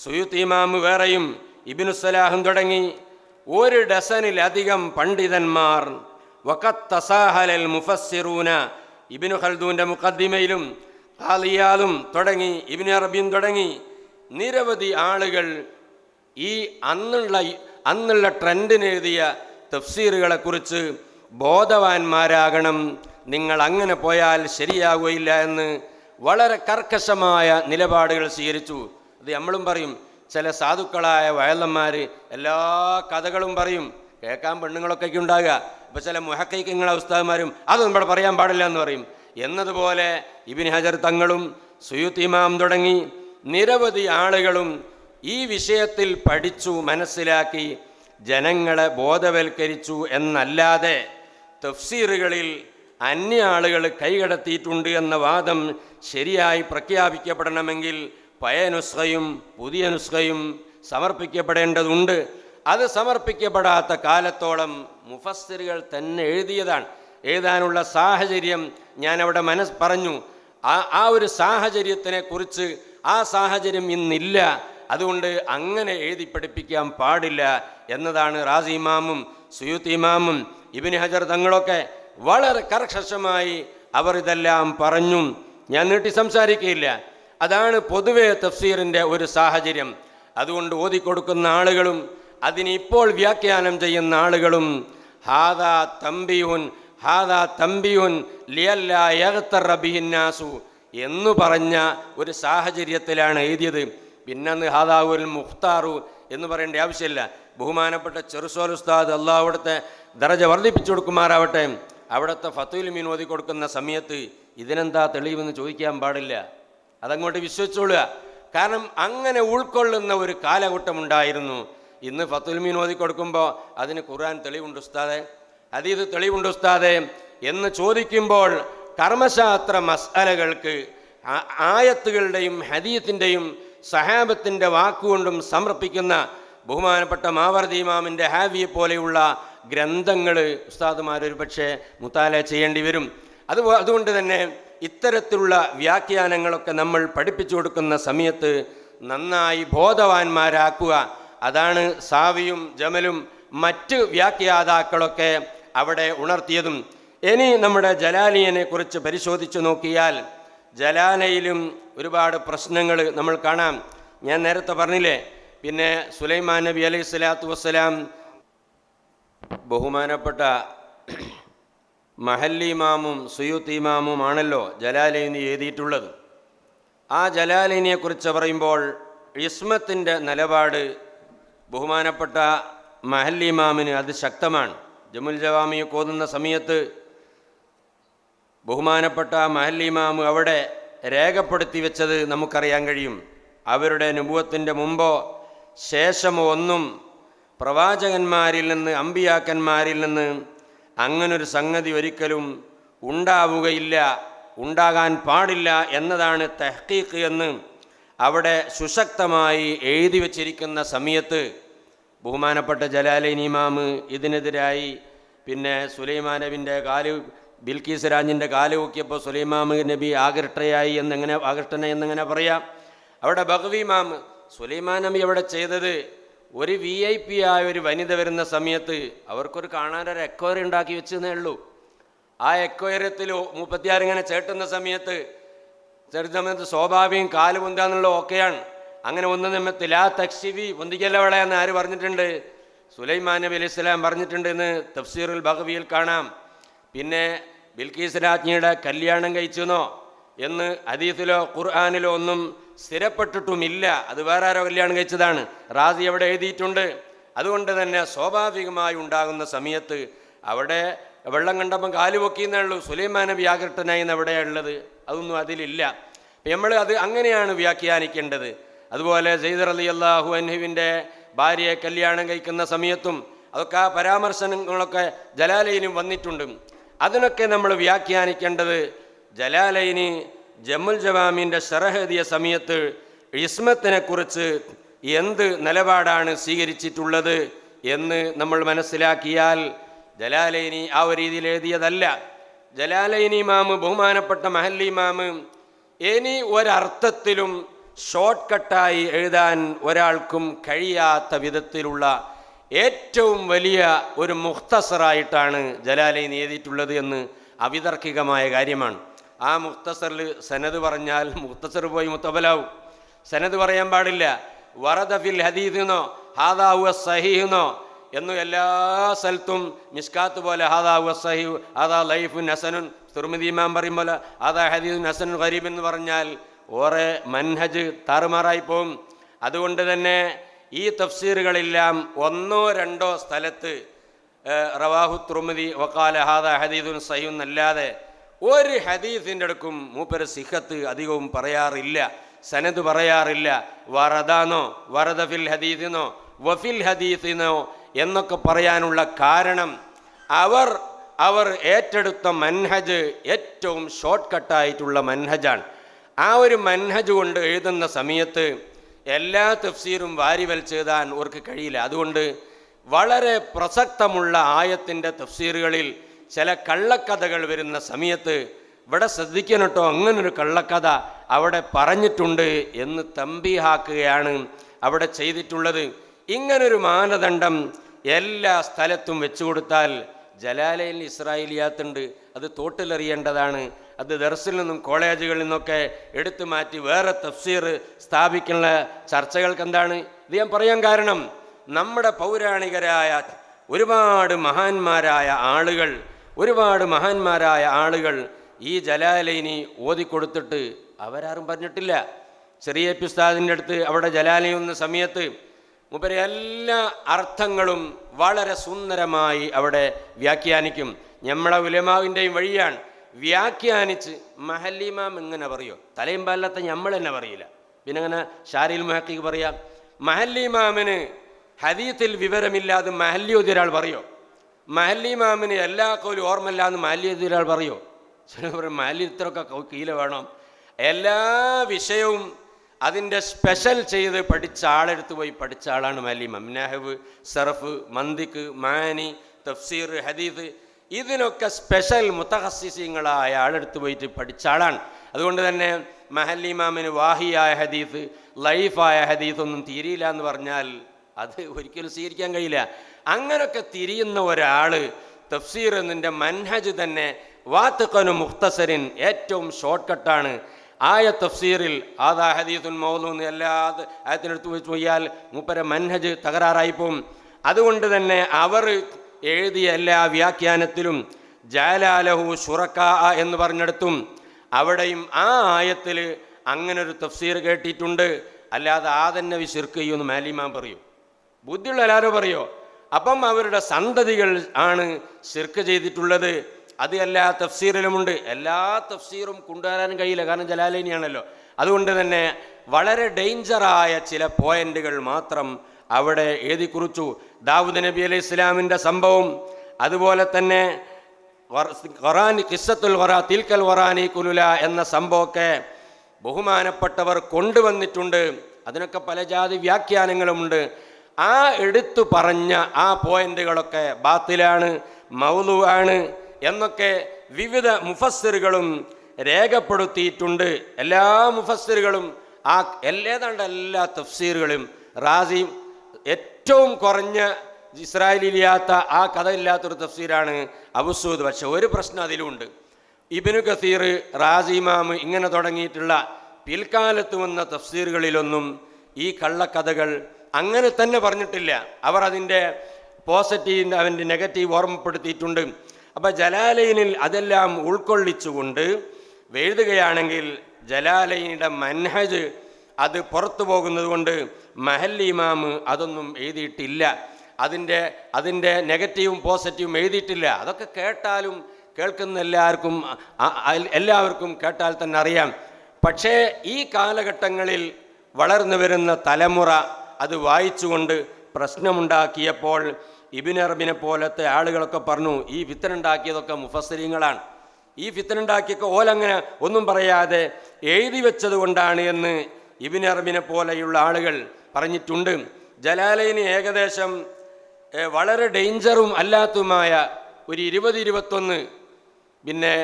സുയൂത്തി ഇമാം വേറെയും ഇബ്നു സലാഹും തുടങ്ങി 1 ഡസനിലധികം പണ്ഡിതന്മാർ വഖത്ത് തസാഹലൽ മുഫസ്സിറൂന ഇബ്നു ഖൽദൂന്റെ മുഖദ്ദിമയിലും ഖാലിയാലും തുടങ്ങി ഇബ്നു അറബിയും തുടങ്ങി നിരവധി ആളുകൾ ഈ അന്നുള്ള ട്രെൻഡിന് എഴുതിയ തഫ്സീറുകളെ കുറിച്ച് ബോധവാന്മാരാകണം, നിങ്ങൾ അങ്ങനെ പോയാൽ ശരിയാകുകയില്ല എന്ന് വളരെ കർക്കശമായ നിലപാടുകൾ സ്വീകരിച്ചു. അത് നമ്മളും പറയും, ചില സാധുക്കളായ വയലന്മാർ എല്ലാ കഥകളും പറയും, കേൾക്കാൻ പെണ്ണുങ്ങളൊക്കെ ഉണ്ടാകുക. ഇപ്പം ചില മുഹഖീഖുകളെ ഉസ്താദുമാരും അതൊന്നും ഇവിടെ പറയാൻ പാടില്ല എന്ന് പറയും. എന്നതുപോലെ ഇബ്നു ഹജർ തങ്ങളും സുയൂത്തി ഇമാം തുടങ്ങി നിരവധി ആളുകളും ഈ വിഷയത്തിൽ പഠിച്ചു മനസ്സിലാക്കി ജനങ്ങളെ ബോധവൽക്കരിച്ചു എന്നല്ലാതെ തഫ്സീറുകളിൽ അന്യ ആളുകൾ കൈകടത്തിയിട്ടുണ്ട് എന്ന വാദം ശരിയായി പ്രഖ്യാപിക്കപ്പെടണമെങ്കിൽ പഴയ നുസ്ഖയും പുതിയ നുസ്ഖയും സമർപ്പിക്കപ്പെടേണ്ടതുണ്ട്. അത് സമർപ്പിക്കപ്പെടാത്ത കാലത്തോളം മുഫസ്സിറുകൾ തന്നെ എഴുതാനുള്ള സാഹചര്യം ഞാനവിടെ പറഞ്ഞു. ആ ഒരു സാഹചര്യത്തിനെ കുറിച്ച് ആ സാഹചര്യം ഇന്നില്ല. അതുകൊണ്ട് അങ്ങനെ എഴുതി പഠിപ്പിക്കാൻ പാടില്ല എന്നതാണ് റാസി ഇമാമും സുയൂത്തി ഇമാമും ഇബ്നു ഹജർ തങ്ങളൊക്കെ വളരെ കർക്കശമായി അവർ ഇതെല്ലാം പറഞ്ഞു. ഞാൻ നീട്ടി സംസാരിക്കുകയില്ല. അതാണ് പൊതുവെ തഫ്സീറിൻ്റെ ഒരു സാഹചര്യം. അതുകൊണ്ട് ഓതിക്കൊടുക്കുന്ന ആളുകളും അതിനിപ്പോൾ വ്യാഖ്യാനം ചെയ്യുന്ന ആളുകളും ഹാദാ തംബിയുൻ ലിയല്ലാ യഗ്തറ ബിഹിന്നാസു എന്നു പറഞ്ഞ ഒരു സാഹചര്യത്തിലാണ് എഴുതിയത്. പിന്നെ ഹാദാവുൽ മുഖ്താറു എന്ന് പറയേണ്ട ആവശ്യമില്ല. ബഹുമാനപ്പെട്ട ചെറുസോൽ ഉസ്താദ് അള്ളാഹു അവിടുത്തെ ദറജ വർദ്ധിപ്പിച്ചു കൊടുക്കുമാറാവട്ടെ, അവിടുത്തെ ഫത്തുൽ മീൻ ഓതി കൊടുക്കുന്ന സമയത്ത് ഇതിനെന്താ തെളിവെന്ന് ചോദിക്കാൻ പാടില്ല, അതങ്ങോട്ട് വിശ്വസിച്ചോളുക. കാരണം അങ്ങനെ ഉൾക്കൊള്ളുന്ന ഒരു കാലഘട്ടം ഉണ്ടായിരുന്നു. ഇന്ന് ഫത്തുൽ മീൻ ഓതി കൊടുക്കുമ്പോൾ അതിന് ഖുർആൻ തെളിവുണ്ട് ഉസ്താദെ, ഹദീസ് തെളിവുണ്ട് ഉസ്താദെ എന്ന് ചോദിക്കുമ്പോൾ കർമ്മശാസ്ത്ര മസ്അലകൾക്ക് ആയത്തുകളുടെയും ഹദീസിൻ്റെയും സഹാബത്തിൻ്റെ വാക്കുകൊണ്ടും സമർപ്പിക്കുന്ന ബഹുമാനപ്പെട്ട മാവർദി ഇമാമിൻ്റെ ഹാവിയെ പോലെയുള്ള ഗ്രന്ഥങ്ങൾ ഉസ്താദുമാരൊരു പക്ഷേ മുത്താല ചെയ്യേണ്ടി വരും. അതുകൊണ്ട് തന്നെ ഇത്തരത്തിലുള്ള വ്യാഖ്യാനങ്ങളൊക്കെ നമ്മൾ പഠിപ്പിച്ചു കൊടുക്കുന്ന സമയത്ത് നന്നായി ബോധവാന്മാരാക്കുക. അതാണ് സാവിയും ജമലും മറ്റ് വ്യാഖ്യാതാക്കളൊക്കെ അവിടെ ഉണർത്തിയതും. ഇനി നമ്മുടെ ജലാലിയനെ കുറിച്ച് പരിശോധിച്ചു നോക്കിയാൽ ജലാലയിലും ഒരുപാട് പ്രശ്നങ്ങൾ നമ്മൾ കാണാം. ഞാൻ നേരത്തെ പറഞ്ഞില്ലേ, പിന്നെ സുലൈമാൻ നബി അലൈഹി സ്വലാത്തു വസ്സലാം ബഹുമാനപ്പെട്ട മഹല്ലി ഇമാമും സുയൂത്തി ഇമാമും ആണല്ലോ ജലാലൈനി എഴുതിയിട്ടുള്ളത്. ആ ജലാലൈനിയെ കുറിച്ച് പറയുമ്പോൾ ഇസ്മത്തിൻ്റെ നിലപാട് ബഹുമാനപ്പെട്ട മഹല്ലി ഇമാമിന് അത് ശക്തമാണ്. ജമുൽ ജവാമിയൊക്കെ ഓതുന്ന സമയത്ത് ബഹുമാനപ്പെട്ട മഹല്ലി ഇമാം അവിടെ രേഖപ്പെടുത്തി വെച്ചത് നമുക്കറിയാൻ കഴിയും. അവരുടെ നുബുവത്തിൻ്റെ മുമ്പോ ശേഷമോ ഒന്നും പ്രവാചകന്മാരിൽ നിന്ന് അമ്പിയാക്കന്മാരിൽ നിന്ന് അങ്ങനൊരു സംഗതി ഒരിക്കലും ഉണ്ടാവുകയില്ല, ഉണ്ടാകാൻ പാടില്ല എന്നതാണ് തഹ്ഖീഖ് എന്ന് അവിടെ സുശക്തമായി എഴുതി വച്ചിരിക്കുന്ന സമയത്ത് ബഹുമാനപ്പെട്ട ജലാലൈനി ഇമാം ഇതിനെതിരായി പിന്നെ സുലൈമാൻ നബിൻ്റെ ബിൽക്കീസ് രാജിൻ്റെ കാല് നോക്കിയപ്പോൾ സുലൈമാൻ നബി ആകൃഷ്ടയായി എന്നെങ്ങനെ പറയാം. അവിടെ ബഗ്വി ഇമാം സുലൈമാൻ നബി അവിടെ ചെയ്തത് ഒരു VIP ആയ ഒരു വനിത വരുന്ന സമയത്ത് അവർക്കൊരു കാണാനൊരു എക്വയറി ഉണ്ടാക്കി വെച്ചെന്നേ ഉള്ളൂ. ആ എക്വയറത്തിൽ 36 ഇങ്ങനെ ചേട്ടുന്ന സമയത്ത് സ്വാഭാവികം കാല് പൊന്താന്നുള്ള ഓക്കെയാണ്. അങ്ങനെ ഒന്ന നിമിത്തത്തിൽ ലാ തക്ഷിവി പൊന്തിക്കല്ല വളയെന്ന് ആര് പറഞ്ഞിട്ടുണ്ട്? സുലൈമാൻ നബി അലൈഹി സ്വലാം പറഞ്ഞിട്ടുണ്ട് എന്ന് തഫ്സീറുൽ ബഗ്വിയിൽ കാണാം. പിന്നെ ബിൽക്കീസ് രാജ്ഞിയുടെ കല്യാണം കഴിച്ചെന്നോ എന്ന് ഹദീസിലോ ഖുർആാനിലോ ഒന്നും സ്ഥിരപ്പെട്ടിട്ടുമില്ല. അത് വേറെ ആരോ കല്യാണം കഴിച്ചതാണ്. റാസി അവിടെ എഴുതിയിട്ടുണ്ട്. അതുകൊണ്ട് തന്നെ സ്വാഭാവികമായി ഉണ്ടാകുന്ന സമയത്ത് അവിടെ വെള്ളം കണ്ടപ്പം കാല് പൊക്കിയെന്നേ ഉള്ളൂ. സുലൈമാൻ നബി ആകൃഷ്ടനായി എവിടെയാണ് ഉള്ളത്? അതൊന്നും അതിലില്ല. നമ്മൾ അത് അങ്ങനെയാണ് വ്യാഖ്യാനിക്കേണ്ടത്. അതുപോലെ സെയ്ദ് റളിയല്ലാഹു അൻഹുവിൻ്റെ ഭാര്യയെ കല്യാണം കഴിക്കുന്ന സമയത്തും അതൊക്കെ ആ പരാമർശനങ്ങളൊക്കെ ജലാലയിലും വന്നിട്ടുണ്ട്. അതിനൊക്കെ നമ്മൾ വ്യാഖ്യാനിക്കേണ്ടത് ജലാലയിന് ജമുൽ ജവാമിൻ്റെ ശറഹ് എഴുതിയ സമയത്ത് ഇസ്മത്തിനെ കുറിച്ച് എന്ത് നിലപാടാണ് സ്വീകരിച്ചിട്ടുള്ളത് എന്ന് നമ്മൾ മനസ്സിലാക്കിയാൽ ജലാലൈനി ആ ഒരു രീതിയിൽ എഴുതിയതല്ല. ജലാലൈനി ഇമാമ്, ബഹുമാനപ്പെട്ട മഹല്ലി ഇമാമ്, ഇനി ഒരർത്ഥത്തിലും ഷോർട്ട് കട്ടായി എഴുതാൻ ഒരാൾക്കും കഴിയാത്ത വിധത്തിലുള്ള ഏറ്റവും വലിയ ഒരു മുഖ്തസറായിട്ടാണ് ജലാലൈനി എഴുതിയിട്ടുള്ളത് എന്ന് അവിതർക്കികമായ കാര്യമാണ്. ആ മുഖ്തസറിൽ സനത് പറഞ്ഞാൽ മുഖ്തസർ പോയി മുത്തബലാവും. സനത് പറയാൻ പാടില്ല. വറദ ഫിൽ ഹദീദെന്നോ ഹാദാ ഹുവ സഹീഹെന്നോ എന്നും എല്ലാ സ്ഥലത്തും മിസ്കാത്ത് പോലെ ഹാദാ ഹുവ സഹീഹ്, ഹാദാ ലൈഫുൻ ഹസനുൻ, തിർമിദി ഇമാം പറയും പോലെ ഹാദാ ഹദീസുൻ ഹസനുൻ ഗരീബ് എന്ന് പറഞ്ഞാൽ ഓറെ മൻഹജ് താറുമാറായി പോവും. അതുകൊണ്ട് തന്നെ ഈ തഫ്സീറുകളെല്ലാം ഒന്നോ രണ്ടോ സ്ഥലത്ത് റവാഹു തിർമിദി വഖാല ഹാദാ ഹദീസുൻ സഹീഹ് എന്നല്ലാതെ ഒരു ഹദീസിൻ്റെ അടുക്കും മൂപ്പര് സിഹത്ത് അധികവും പറയാറില്ല, സനത് പറയാറില്ല. വറദാന്നോ വറദ ഫിൽ ഹദീസിനോ വഫിൽ ഹദീസിനോ എന്നൊക്കെ പറയാനുള്ള കാരണം അവർ ഏറ്റെടുത്ത മൻഹജ് ഏറ്റവും ഷോർട്ട് കട്ടായിട്ടുള്ള മൻഹജാണ്. ആ ഒരു മൻഹജ് കൊണ്ട് എഴുതുന്ന സമയത്ത് എല്ലാ തഫ്സീറും വാരി വലിച്ചെഴുതാൻ അവർക്ക് കഴിയില്ല. അതുകൊണ്ട് വളരെ പ്രസക്തമുള്ള ആയത്തിൻ്റെ തഫ്സീറുകളിൽ ചില കള്ളക്കഥകൾ വരുന്ന സമയത്ത് ഇവിടെ ശ്രദ്ധിക്കണം കേട്ടോ, അങ്ങനൊരു കള്ളക്കഥ അവിടെ പറഞ്ഞിട്ടുണ്ട് എന്ന് തമ്പീഹാക്കുകയാണ് അവിടെ ചെയ്തിട്ടുള്ളത്. ഇങ്ങനൊരു മാനദണ്ഡം എല്ലാ സ്ഥലത്തും വെച്ചു കൊടുത്താൽ ജലാലയിൽ ഇസ്രായേലിയാത്തുണ്ട്, അത് തോട്ടിലെറിയേണ്ടതാണ്. അത് ദർസിൽ നിന്നും കോളേജുകളിൽ നിന്നൊക്കെ എടുത്തു മാറ്റി വേറെ തഫ്സീർ സ്ഥാപിക്കുന്ന ചർച്ചകൾക്ക് എന്താണ് ഇത് ഞാൻ പറയാൻ കാരണം, നമ്മുടെ പൗരാണികരായ ഒരുപാട് മഹാന്മാരായ ആളുകൾ ഈ ജലാലൈനി ഓതിക്കൊടുത്തിട്ട് അവരാരും പറഞ്ഞിട്ടില്ല. ചെറിയ ഉസ്താദിൻ്റെ അടുത്ത് അവിടെ ജലാലൈനി വന്ന സമയത്ത് മൂപ്പര് എല്ലാ അർത്ഥങ്ങളും വളരെ സുന്ദരമായി അവിടെ വ്യാഖ്യാനിക്കും. നമ്മളെ ഉലമാവിൻ്റെയും വഴിയാണ് വ്യാഖ്യാനിച്ച്. മഹല്ലിമാം എങ്ങനെ പറയോ? തലയും പാലത്തെ നമ്മൾ തന്നെ പറയില്ല, പിന്നെ അങ്ങനെ ഷാരിൽ മുഹഖിഖ് പറയാം. മഹല്ലിമാമിന് ഹദീത്തിൽ വിവരമില്ലാതെ മഹല്ലി ഒരാൾ പറയോ? മഹല്ലിമാമിന് എല്ലാ കോലും ഓർമ്മയില്ലാന്ന് മഹല്ലി ഒരാൾ പറയോ? ചില പറയും മഹല്ലി ഇത്രയൊക്കെ കീല വേണം. എല്ലാ വിഷയവും അതിൻ്റെ സ്പെഷ്യൽ ചെയ്ത് പഠിച്ച ആളെടുത്ത് പോയി പഠിച്ച ആളാണ് മഹല്ലിമാം. നഹ്വ്, സർഫ്, മന്തിക്ക്, മാനി, തഫ്സീർ, ഹദീസ്, ഇതിനൊക്കെ സ്പെഷ്യൽ മുതഖസ്സിസീങ്ങളായ ആളെടുത്ത് പോയിട്ട് പഠിച്ച ആളാണ്. അതുകൊണ്ട് തന്നെ മഹല്ലിമാമിന് വാഹിയായ ഹദീസ്, ലൈഫായ ഹദീസ് ഒന്നും തിരിയില്ല എന്ന് പറഞ്ഞാൽ അത് ഒരിക്കലും സ്വീകരിക്കാൻ കഴിയില്ല. അങ്ങനൊക്കെ തിരിയുന്ന ഒരാൾ തഫ്സീർ എന്നതിൻ്റെ മൻഹജ് തന്നെ വാത്തിഖനു മുഖ്തസരിൻ ഏറ്റവും ഷോർട്ട് കട്ടാണ്. ആയ തഫ്സീറിൽ ആദാ ഹദീസുൻ മൗലൂന്ന് എല്ലാ ആയത്തിനെടുത്ത് വെച്ച് പോയാൽ മൂപ്പര മൻഹജ് തകരാറായിപ്പോവും. അതുകൊണ്ട് തന്നെ അവർ എഴുതിയ എല്ലാ വ്യാഖ്യാനത്തിലും ജാലാലഹു ഷുറക്കാ എന്ന് പറഞ്ഞെടുത്തും അവിടെയും ആ ആയത്തിൽ അങ്ങനൊരു തഫ്സീർ കേട്ടിട്ടുണ്ട്. അല്ലാതെ ആദന്നെ വിശിർക്ക് ചെയ്യുമെന്ന് മാലിമാൻ പറയൂ, ബുദ്ധിയുള്ള എല്ലാവരും പറയോ? അപ്പം അവരുടെ സന്തതികൾ ആണ് ശിർക്ക് ചെയ്തിട്ടുള്ളത്. അത് എല്ലാ തഫ്സീറിലുമുണ്ട്. എല്ലാ തഫ്സീറും കൊണ്ടുവരാനും കഴിയില്ല, കാരണം ജലാലൈനിയാണല്ലോ. അതുകൊണ്ട് തന്നെ വളരെ ഡേഞ്ചറായ ചില പോയിന്റുകൾ മാത്രം അവിടെ എഴുതി കുറിച്ചു. ദാവൂദ് നബി അലൈഹി ഇസ്ലാമിൻ്റെ സംഭവം, അതുപോലെ തന്നെ ഖിസ്സത്തുൽ ഖുറാ തിൽക്കൽ ഖുറാനി കുലുല എന്ന സംഭവമൊക്കെ ബഹുമാനപ്പെട്ടവർ കൊണ്ടുവന്നിട്ടുണ്ട്. അതിനൊക്കെ പല ജാതി വ്യാഖ്യാനങ്ങളുമുണ്ട്. ആ എടുത്തു പറഞ്ഞ ആ പോയിന്റുകളൊക്കെ ബാത്തിലാണ്, മൗലു ആണ് എന്നൊക്കെ വിവിധ മുഫസ്സിറുകളും രേഖപ്പെടുത്തിയിട്ടുണ്ട്. എല്ലാ മുഫസ്സിറുകളും ഏതാണ്ട് എല്ലാ തഫ്സീറുകളും റാസി ഏറ്റവും കുറഞ്ഞ ഇസ്രായേലില്ലാത്ത ആ കഥ ഇല്ലാത്തൊരു തഫ്സീറാണ് അബുസൂദ്. പക്ഷെ ഒരു പ്രശ്നം അതിലുണ്ട്. ഇബ്നു കസീർ, റാസി ഇമാം ഇങ്ങനെ തുടങ്ങിയിട്ടുള്ള പിൽക്കാലത്ത് വന്ന തഫ്സീറുകളിലൊന്നും ഈ കള്ളക്കഥകൾ അങ്ങനെ തന്നെ പറഞ്ഞിട്ടില്ല. അവർ അതിൻ്റെ പോസിറ്റീവ് അവൻ്റെ നെഗറ്റീവ് ഓർമ്മപ്പെടുത്തിയിട്ടുണ്ട്. അപ്പോൾ ജലാലൈനിൽ അതെല്ലാം ഉൾക്കൊള്ളിച്ചുകൊണ്ട് എഴുതുകയാണെങ്കിൽ ജലാലൈനിയുടെ മൻഹജ് അത് പുറത്തു പോകുന്നത് കൊണ്ട് മഹല്ലി ഇമാം അതൊന്നും എഴുതിയിട്ടില്ല. അതിൻ്റെ നെഗറ്റീവും പോസിറ്റീവും എഴുതിയിട്ടില്ല. അതൊക്കെ കേട്ടാലും കേൾക്കുന്ന എല്ലാവർക്കും കേട്ടാൽ തന്നെ അറിയാം. പക്ഷേ ഈ കാലഘട്ടങ്ങളിൽ വളർന്നു വരുന്ന തലമുറ അത് വായിച്ചുകൊണ്ട് പ്രശ്നമുണ്ടാക്കിയപ്പോൾ ഇബ്നു അറബിനെ പോലത്തെ ആളുകളൊക്കെ പറഞ്ഞു, ഈ ഫിത്നയുണ്ടാക്കിയതൊക്കെ മുഫസ്സിരീങ്ങളാണ്, ഈ ഫിത്നയുണ്ടാക്കിയൊക്കെ ഓലങ്ങനെ ഒന്നും പറയാതെ എഴുതി വെച്ചത് കൊണ്ടാണ് എന്ന് ഇബ്നു അറബിനെ പോലെയുള്ള ആളുകൾ പറഞ്ഞിട്ടുണ്ട്. ജലാലൈന് ഏകദേശം വളരെ ഡേഞ്ചറും അല്ലാത്തതുമായ ഒരു 20-21 പിന്നെ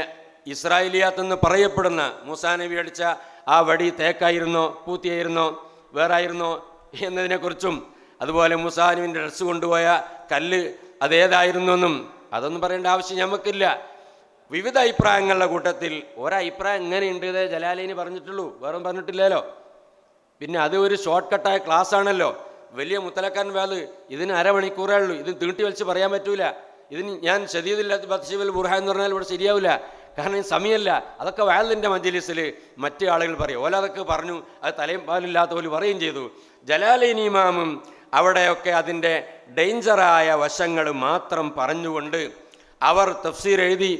ഇസ്രായേലിയാത്തെന്ന് പറയപ്പെടുന്ന മൂസാ നബി അടിച്ച ആ വടി തേക്കായിരുന്നോ പൂത്തിയായിരുന്നോ വേറായിരുന്നോ എന്നതിനെക്കുറിച്ചും, അതുപോലെ മൂസാ നബിൻ്റെ ഡ്രസ്സ് കൊണ്ടുപോയ കല്ല് അതേതായിരുന്നു എന്നും അതൊന്നും പറയേണ്ട ആവശ്യം നമുക്കില്ല. വിവിധ അഭിപ്രായങ്ങളുടെ കൂട്ടത്തിൽ ഒരഭിപ്രായം എങ്ങനെയുണ്ട് ഇതേ ജലാലൈന് പറഞ്ഞിട്ടുള്ളൂ, വേറെ പറഞ്ഞിട്ടില്ലല്ലോ. പിന്നെ അത് ഒരു ഷോർട്ട് കട്ടായ ക്ലാസ് ആണല്ലോ, വലിയ മുത്തലക്കാൻ വാല് ഇതിന് അരമണിക്കൂറേ ഉള്ളൂ, ഇത് തീട്ടി വലിച്ച് പറയാൻ പറ്റൂല. ഇതിന് ഞാൻ ശരീരമില്ലാത്ത ബത്ശീബൽ ബുർഹ എന്ന് പറഞ്ഞാൽ ഇവിടെ ശരിയാവില്ല, കാരണം സമയമല്ല. അതൊക്കെ വാലിൻ്റെ മജ്ലിസിൽ മറ്റു ആളുകൾ പറയും, ഓല അതൊക്കെ പറഞ്ഞു, അത് തലയും പാലില്ലാത്ത പോലെ പറയുകയും ചെയ്തു. ജലാലൈൻ ഇമാമും അവിടെയൊക്കെ അതിൻ്റെ ഡേഞ്ചറായ വശങ്ങൾ മാത്രം പറഞ്ഞുകൊണ്ട് അവർ തഫ്സീർ എഴുതി.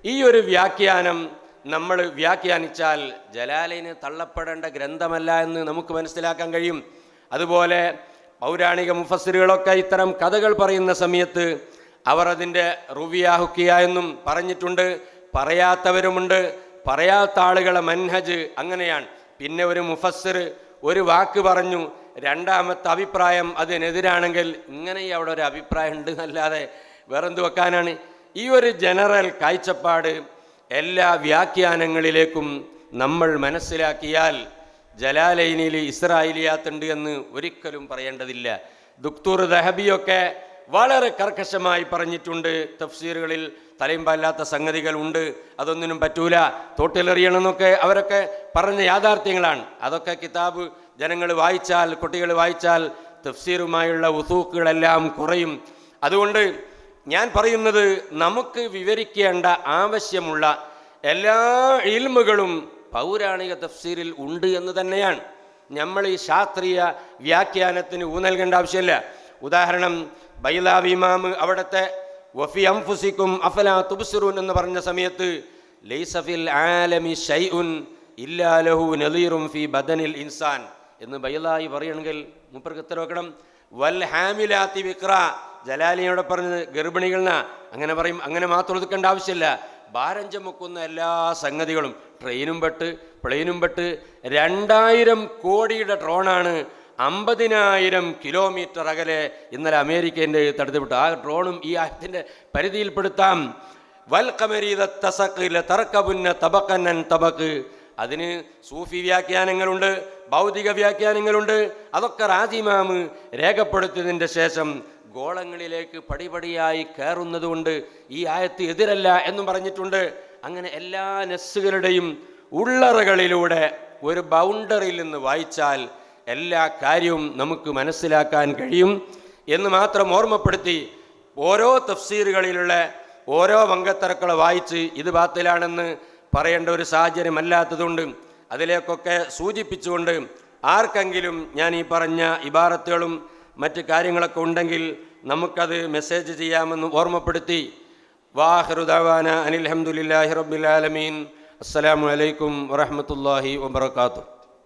ഈ ഒരു വ്യാഖ്യാനം നമ്മൾ വ്യാഖ്യാനിച്ചാൽ ജലാലൈന് തള്ളപ്പെടേണ്ട ഗ്രന്ഥമല്ല എന്ന് നമുക്ക് മനസ്സിലാക്കാൻ കഴിയും. അതുപോലെ പൗരാണിക മുഫസ്സിറുകളൊക്കെ ഇത്തരം കഥകൾ പറയുന്ന സമയത്ത് അവർ അതിൻ്റെ റുവിയ ഹുക്കിയ എന്നും പറഞ്ഞിട്ടുണ്ട്. പറയാത്തവരുമുണ്ട്. പറയാത്ത ആളുകളെ മൻഹജ് അങ്ങനെയാണ്. പിന്നെ ഒരു മുഫസ്സിർ ഒരു വാക്ക് പറഞ്ഞു, രണ്ടാമത്തെ അഭിപ്രായം അതിനെതിരാണെങ്കിൽ ഇങ്ങനെ അവിടെ ഒരു അഭിപ്രായം ഉണ്ട് എന്നല്ലാതെ വേറെന്ത് വെക്കാനാണ്? ഈ ഒരു ജനറൽ കാഴ്ചപ്പാട് എല്ലാ വ്യാഖ്യാനങ്ങളിലേക്കും നമ്മൾ മനസ്സിലാക്കിയാൽ ജലാലൈനിൽ ഇസ്രായേലിയാത്തുണ്ട് എന്ന് ഒരിക്കലും പറയേണ്ടതില്ല. ദുക്തൂർ ദഹബിയൊക്കെ വളരെ കർക്കശമായി പറഞ്ഞിട്ടുണ്ട്. തഫ്സീറുകളിൽ തലയുമ്പല്ലാത്ത സംഗതികൾ ഉണ്ട്, അതൊന്നിനും പറ്റൂല, തോട്ടിലെറിയണമെന്നൊക്കെ അവരൊക്കെ പറഞ്ഞ യാഥാർത്ഥ്യങ്ങളാണ്. അതൊക്കെ കിതാബ് ജനങ്ങൾ വായിച്ചാൽ, കുട്ടികൾ വായിച്ചാൽ തഫ്സീറുമായുള്ള ഉസൂക്കുകളെല്ലാം കുറയും. അതുകൊണ്ട് ഞാൻ പറയുന്നത്, നമുക്ക് വിവരിക്കേണ്ട ആവശ്യമുള്ള എല്ലാ ഇൽമുകളും പൗരാണിക തഫ്സീറിൽ ഉണ്ട് എന്ന് തന്നെയാണ്. നമ്മൾ ഈ ശാസ്ത്രീയ വ്യാഖ്യാനത്തിന് ഊന്നൽകേണ്ട ആവശ്യമില്ല. ഉദാഹരണം, ബൈലാവി ഇമാം അവിടുത്തെ വഫി അൻഫുസിക്കും അഫലാ തുബ്സിറൂൻ എന്ന് പറഞ്ഞ സമയത്ത് ലൈസ ഫിൽ ആലമി ശൈഉൻ ഇല്ലാ ലഹു നദീറുൻ ഫി ബദനിൽ ഇൻസാൻ എന്ന് ബൈലാവി പറയുകയാണെങ്കിൽ മൂപ്പർക്ക് ഉത്തരം വെക്കണം. വൽ ഹാമിലാത്തി വിക്ര, ജലാലിയോടെ പറഞ്ഞത് ഗർഭിണികളെന്നാ, അങ്ങനെ പറയും. അങ്ങനെ മാത്രം ഒതുക്കേണ്ട ആവശ്യമില്ല. ഭാരം ചുമക്കുന്ന എല്ലാ സംഗതികളും, ട്രെയിനും പെട്ട് പ്ലെയിനും പെട്ട് 2000 കോടിയുടെ ഡ്രോണാണ് 50,000 കിലോമീറ്റർ അകലെ ഇന്നലെ അമേരിക്കേൻ്റെ തടുത്തുവിട്ടു. ആ ഡ്രോണും ഈ ആയത്തിൻ്റെ പരിധിയിൽപ്പെടുത്താം. വൽ ഖമരീദ തസഖില തർക്കബുന്ന തബഖനൻ തബഖ്. അതിന് സൂഫി വ്യാഖ്യാനങ്ങളുണ്ട്, ഭൗതിക വ്യാഖ്യാനങ്ങളുണ്ട്. അതൊക്കെ റാസി ഇമാം രേഖപ്പെടുത്തിയതിൻ്റെ ശേഷം ഗോളങ്ങളിലേക്ക് പടിപടിയായി കയറുന്നതുകൊണ്ട് ഈ ആയത്ത് എതിരല്ല എന്നും പറഞ്ഞിട്ടുണ്ട്. അങ്ങനെ എല്ലാ നസ്സുകളുടെയും ഉള്ളറകളിലൂടെ ഒരു ബൗണ്ടറിയിൽ നിന്ന് വായിച്ചാൽ എല്ലാ കാര്യവും നമുക്ക് മനസ്സിലാക്കാൻ കഴിയും എന്ന് മാത്രം ഓർമ്മപ്പെടുത്തി, ഓരോ തഫ്സീറുകളിലുള്ള ഓരോ വങ്കത്തറക്കളെ വായിച്ച് ഇത് ബാത്തിലാണെന്ന് പറയേണ്ട ഒരു സാഹചര്യമല്ലാത്തതുകൊണ്ട് അതിലേക്കൊക്കെ സൂചിപ്പിച്ചുകൊണ്ട് ആർക്കെങ്കിലും ഞാൻ ഈ പറഞ്ഞ ഇബാറത്തുകളും മറ്റ് കാര്യങ്ങളൊക്കെ ഉണ്ടെങ്കിൽ നമുക്കത് മെസ്സേജ് ചെയ്യാമെന്ന് ഓർമ്മപ്പെടുത്തി, വാഹിറു ദഅവാന അനിൽ ഹംദുലില്ലാഹി റബ്ബിൽ ആലമീൻ. അസ്സലാമു അലൈക്കും വറഹ്മത്തുള്ളാഹി വബറകാതുഹു.